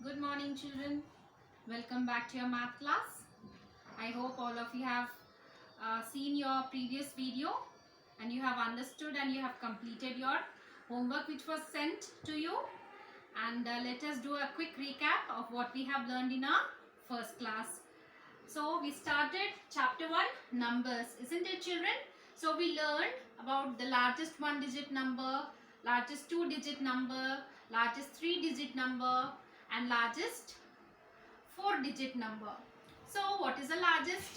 Good morning, children. Welcome back to your math class. I hope all of you have seen your previous video and you have understood and you have completed your homework which was sent to you. And let us do a quick recap of what we have learned in our first class. So we started chapter 1, numbers, isn't it, children? So we learned about the largest one-digit number, largest two-digit number, largest three-digit number, and largest four-digit number. So what is the largest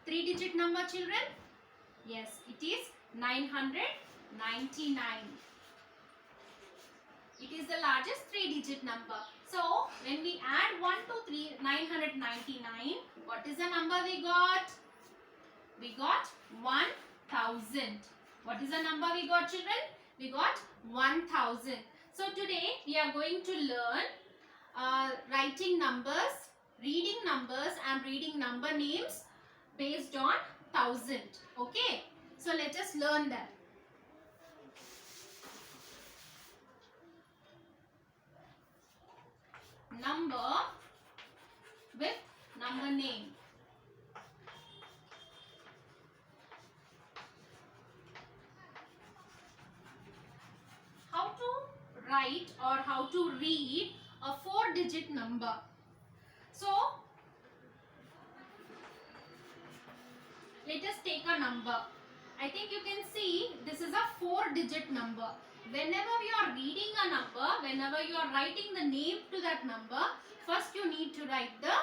three-digit number, children? Yes, it is 999. It is the largest three-digit number. So when we add 1 to 3, 999, what is the number we got? We got 1000. What is the number we got, children? We got 1000. So today we are going to learn writing numbers, reading numbers and reading number names based on 1000. Okay. So let us learn that. Number with number name. How to write or how to read a four-digit number. So let us take a number. I think you can see this is a four-digit number. Whenever you are reading a number, whenever you are writing the name to that number, first you need to write the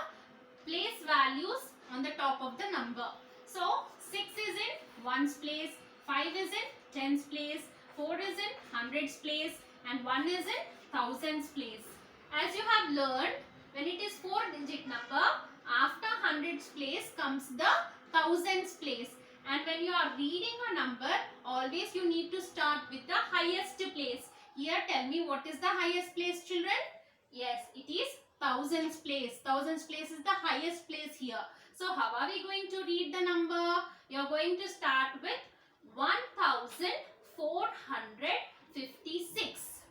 place values on the top of the number. So 6 is in ones place, 5 is in tens place, 4 is in hundreds place, and 1 is in thousands place. As you have learned, when it is four-digit number, after hundreds place comes the thousands place. And when you are reading a number, always you need to start with the highest place. Here tell me, what is the highest place, children? Yes, it is thousands place. Thousands place is the highest place here. So how are we going to read the number? You are going to start with 1456.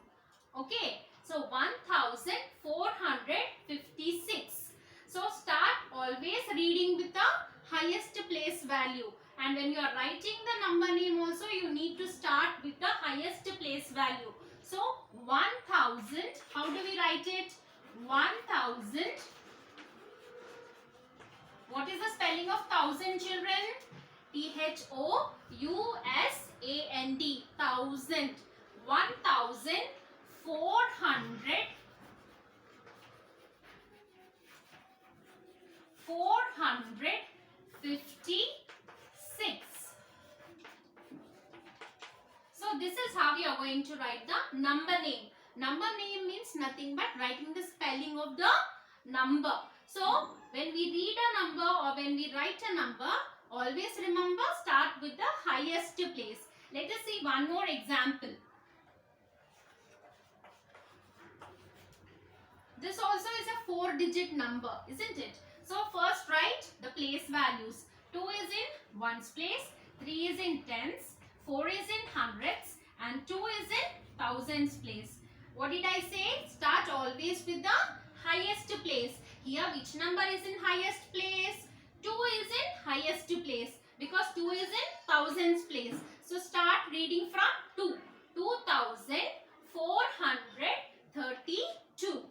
Okay. So 1456. So start always reading with the highest place value. And when you are writing the number name also, you need to start with the highest place value. So 1000, how do we write it? 1000. What is the spelling of thousand, children? THOUSAND. Thousand. 456. So this is how we are going to write the number name. Number name means nothing but writing the spelling of the number. So when we read a number or when we write a number, always remember start with the highest place. Let us see one more example. This also is a four-digit number, isn't it? So first write the place values. 2 is in ones place, 3 is in tens, 4 is in hundreds, and 2 is in thousands place. What did I say? Start always with the highest place. Here which number is in highest place? 2 is in highest place because 2 is in thousands place. So start reading from 2. 2432.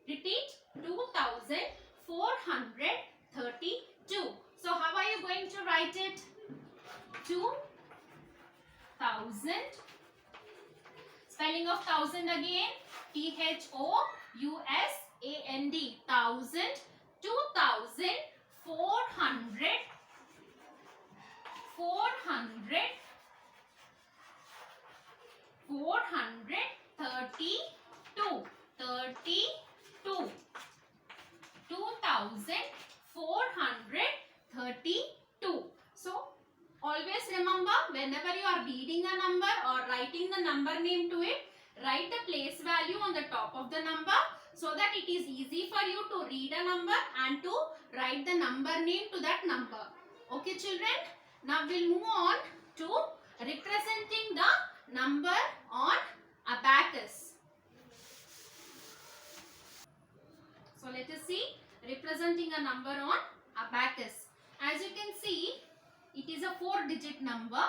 Repeat, 2432. So how are you going to write it? 2000. Spelling of thousand again. THOUSAND. Thousand. 2000. 400. 432. 32. 2432. So always remember, whenever you are reading a number or writing the number name to it, write the place value on the top of the number so that it is easy for you to read a number and to write the number name to that number. Okay, children? Now we'll move on to representing the number on abacus. let us see representing a number on abacus. As you can see, it is a 4-digit number.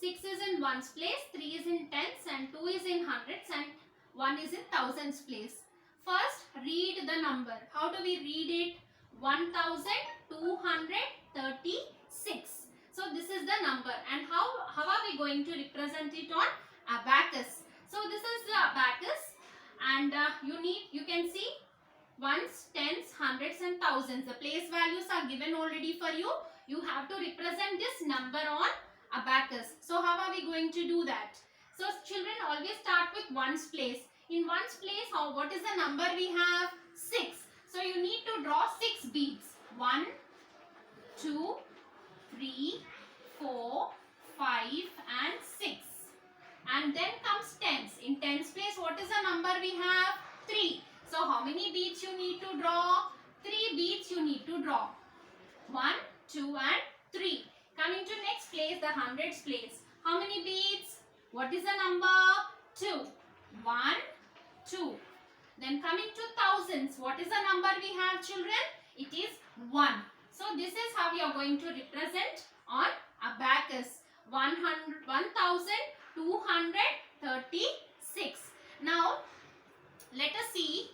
6 is in ones place, 3 is in tens, and 2 is in hundreds, and 1 is in thousands place. First, read the number. How do we read it? 1236. So this is the number, and how are we going to represent it on abacus? So this is the abacus, and you can see ones, tens, hundreds, and thousands. The place values are given already for you. You have to represent this number on abacus. So how are we going to do that? So children, always start with ones place. In ones place, what is the number we have? 6. So you need to draw 6 beads. 1, 2, 3, 4, 5 and 6. And then comes tens. In tens place, what is the number we have? 3. So how many beads you need to draw? 3 beads you need to draw. 1, 2 and 3. Coming to next place, the hundreds place. How many beads? What is the number? 2. 1, 2. Then coming to thousands. What is the number we have, children? It is 1. So this is how we are going to represent on abacus. 1236. Now let us see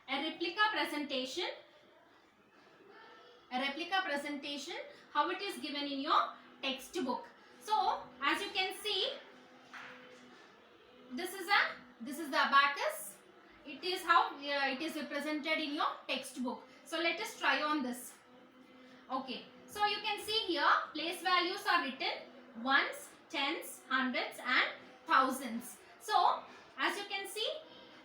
a replica presentation. How it is given in your textbook. So as you can see, this is the abacus. It is how it is represented in your textbook. So let us try on this. Okay, so you can see here place values are written ones, tens, hundreds and thousands. So as you can see,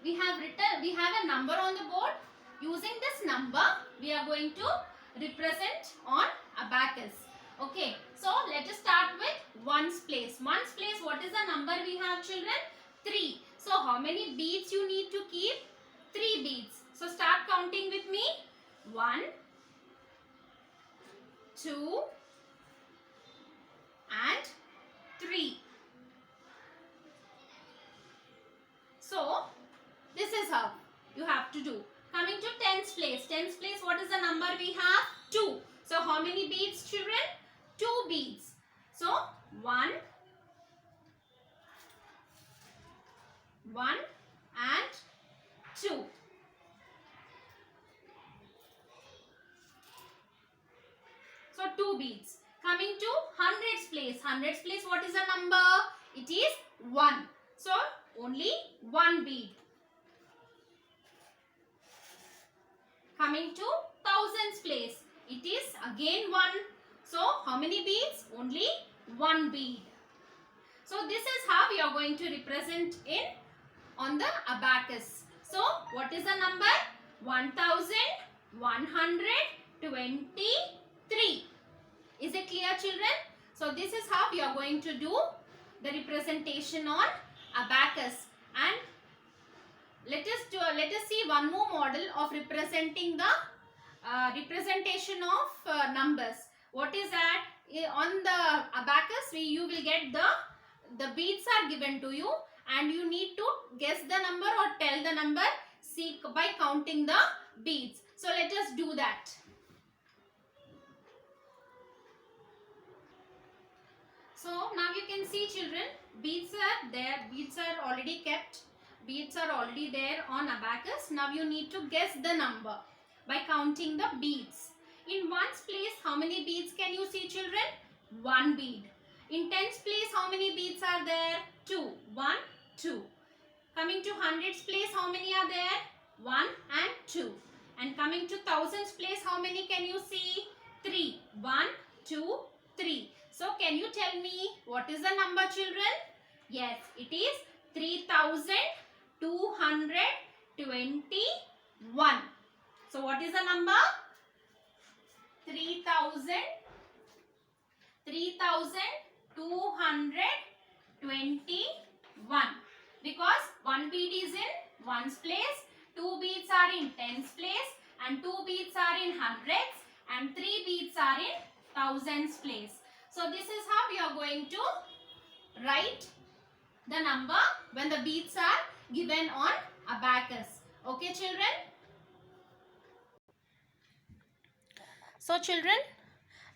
we have a number on the board. Using this number, we are going to represent on abacus. Okay, so let us start with ones place. Ones place, what is the number we have, children? 3. So how many beads you need to keep? 3 beads. So start counting with me. 1, 2 and 3. So this is how you have to do. Coming to tens place. Tens place, what is the number we have? 2. So how many beads, children? 2 beads. So 1 and 2. So 2 beads. Coming to hundreds place. Hundreds place, what is the number? It is 1. So only 1 bead. Coming to thousands place. It is again 1. So how many beads? Only 1 bead. So this is how we are going to represent on the abacus. So what is the number? 1123. Is it clear, children? So this is how we are going to do the representation on abacus. And let us see one more model of representing the representation of numbers. What is that? On the abacus, you will get the beads are given to you, and you need to guess the number or tell the number by counting the beads. So let us do that. So now you can see, children, beads are there. Beads are already kept. Beads are already there on abacus. Now you need to guess the number by counting the beads. In ones place, how many beads can you see, children? 1 bead. In tens place, how many beads are there? 2. 1, 2. Coming to hundreds place, how many are there? 1 and 2. And coming to thousands place, how many can you see? 3. 1, 2, 3. So can you tell me what is the number, children? Yes, it is 3221. So what is the number? 3221. Because 1 bead is in ones place, 2 beads are in tens place, and 2 beads are in hundreds, and 3 beads are in thousands place. So this is how we are going to write the number when the beads are given on abacus. Okay, children? So children,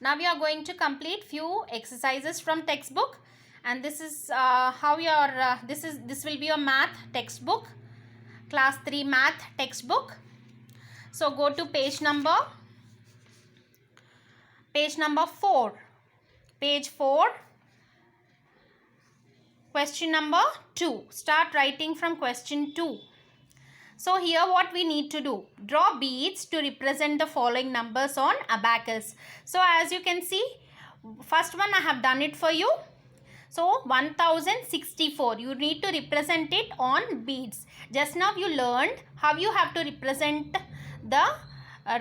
now we are going to complete few exercises from textbook, and this is how your this will be your math textbook, class 3 math textbook. So go to page number 4, page 4, question number 2. Start writing from question 2. So here what we need to do, draw beads to represent the following numbers on abacus. So as you can see, first one I have done it for you. So 1064, you need to represent it on beads. Just now you learned how you have to represent the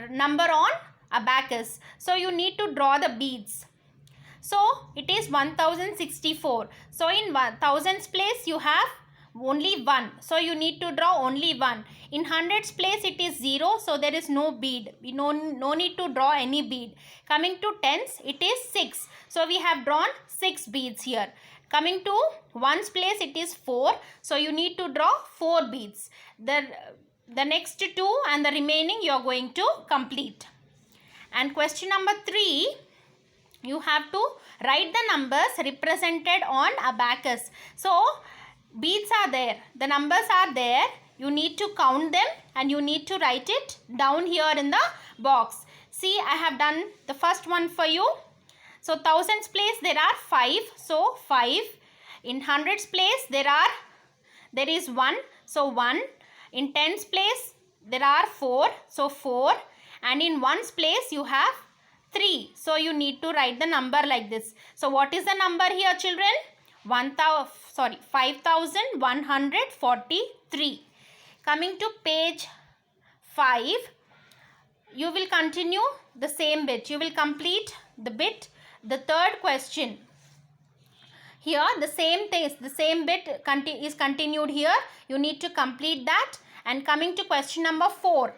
number on abacus. So you need to draw the beads. So it is 1064. So in thousands place you have only 1. So you need to draw only 1. In hundreds place it is 0. So there is no bead. No need to draw any bead. Coming to tens, it is 6. So we have drawn 6 beads here. Coming to ones place, it is 4. So you need to draw 4 beads. The next 2 and the remaining you are going to complete. And question number 3, you have to write the numbers represented on abacus. So beads are there, the numbers are there, you need to count them and you need to write it down here in the box. See, I have done the first one for you. So thousands place there are 5, so 5. In hundreds place there is 1, so 1. In tens place there are 4, so 4. And in ones place you have 3. So you need to write the number like this. So what is the number here, children? 5143. Coming to page 5, you will continue the same bit. You will complete the bit, the third question. Here the same thing, the same bit is continued here. You need to complete that. And coming to question number 4.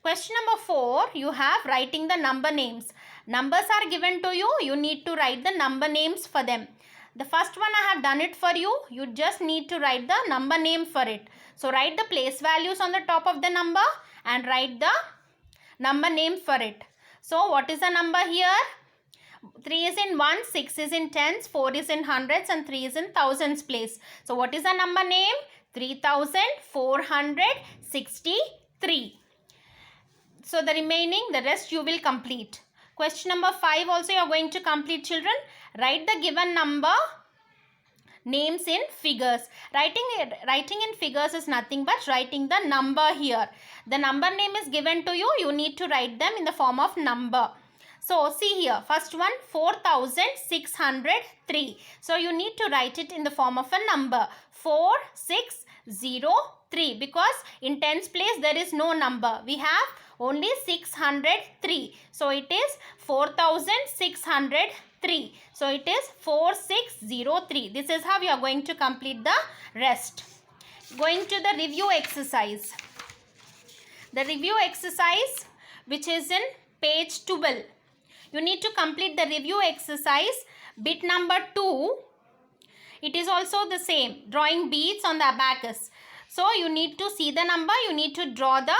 Question number 4, you have writing the number names. Numbers are given to you. You need to write the number names for them. The first one I have done it for you. You just need to write the number name for it. So write the place values on the top of the number and write the number name for it. So what is the number here? 3 is in ones, 6 is in tens, 4 is in hundreds and 3 is in thousands place. So what is the number name? 3463. So the remaining, the rest you will complete. Question number 5 also you are going to complete, children. Write the given number names in figures. Writing in figures is nothing but writing the number here. The number name is given to you. You need to write them in the form of number. So see here, first one 4603. So you need to write it in the form of a number 4603, because in tens place there is no number. We have only 603. So it is 4603. So it is 4603. This is how you are going to complete the rest. Going to the review exercise. The review exercise, which is in page 12. You need to complete the review exercise, bit number 2. It is also the same, drawing beads on the abacus. So you need to see the number, you need to draw the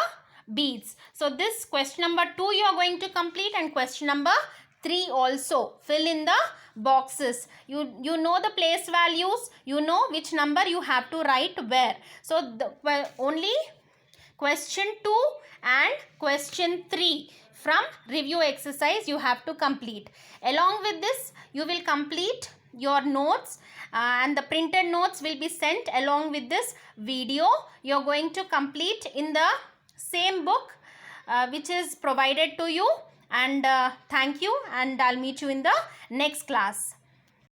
beads. So this question number 2 you are going to complete, and question number 3 also. Fill in the boxes. You know the place values, you know which number you have to write where. So only question 2 and question 3 from review exercise you have to complete. Along with this, you will complete your notes and the printed notes will be sent along with this video. You are going to complete in the same book which is provided to you. And thank you, and I'll meet you in the next class.